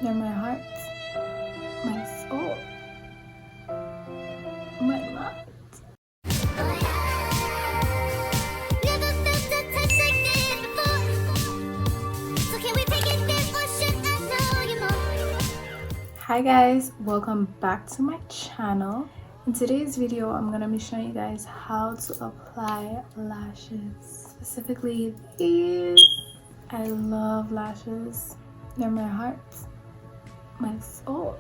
They're my heart, my soul, my mind. Hi guys, welcome back to my channel. In today's video, I'm gonna be showing you guys how to apply lashes, specifically these. I love lashes. They're my heart, my soul,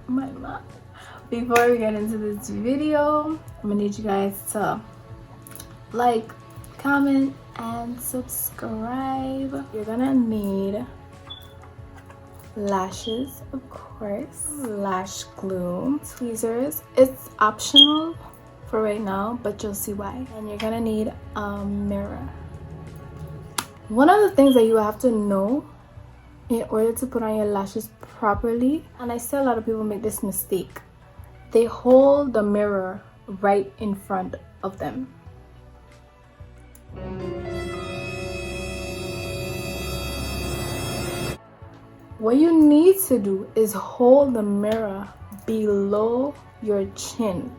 my mind. Before we get into this video, I'm gonna need you guys to like, comment, and subscribe. You're gonna need lashes, of course, lash glue, tweezers. It's optional for right now, but you'll see why. And you're gonna need a mirror. One of the things that you have to know in order to put on your lashes properly, and I see a lot of people make this mistake, they hold the mirror right in front of them. What you need to do is hold the mirror below your chin,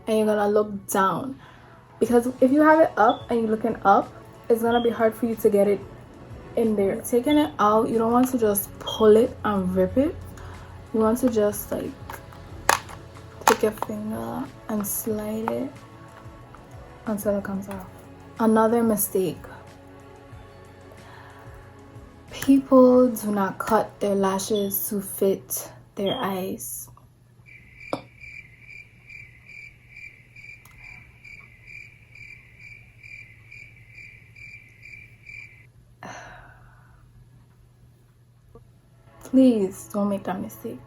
and you're gonna look down, because if you have it up and you're looking up, it's gonna be hard for you to get it in there. Taking it out, you don't want to just pull it and rip it. You want to just like take your finger and slide it until it comes off. Another mistake: people do not cut their lashes to fit their eyes. Please don't make that mistake.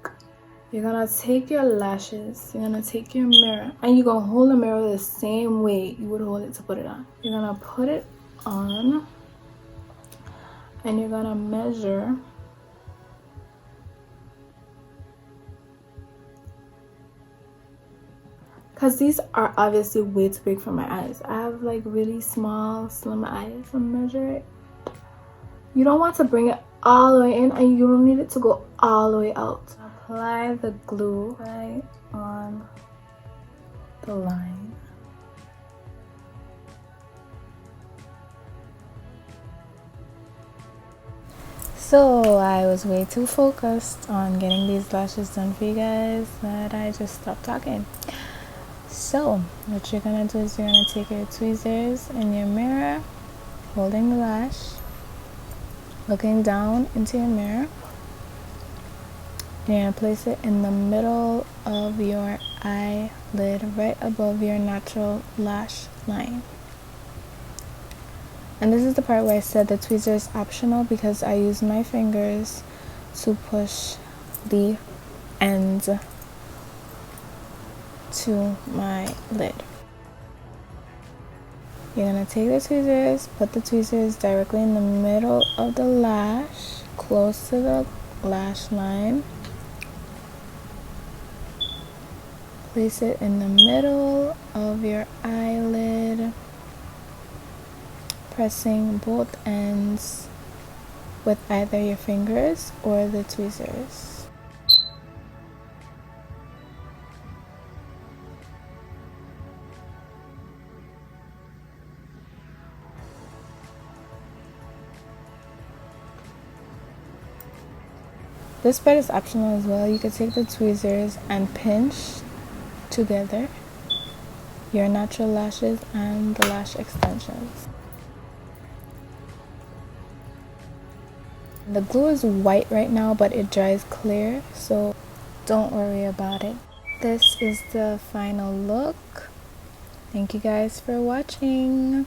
You're gonna take your lashes, you're gonna take your mirror, and you're gonna hold the mirror the same way you would hold it to put it on. You're gonna put it on, and you're gonna measure because these are obviously way too big for my eyes. I have like really small, slim eyes. So measure it. You don't want to bring it all the way in, and you don't need it to go all the way out. Apply the glue right on the line. So I was way too focused on getting these lashes done for you guys that I just stopped talking. So what you're gonna do is you're gonna take your tweezers and your mirror, holding the lash, looking down into your mirror. You're gonna place it in the middle of your eyelid, right above your natural lash line. And this is the part where I said the tweezer is optional, because I use my fingers to push the ends to my lid. You're gonna take the tweezers, put the tweezers directly in the middle of the lash, close to the lash line. Place it in the middle of your eyelid, pressing both ends with either your fingers or the tweezers. This part is optional as well. You could take the tweezers and pinch together your natural lashes and the lash extensions. The glue is white right now, but it dries clear, so don't worry about it. This is the final look. Thank you guys for watching.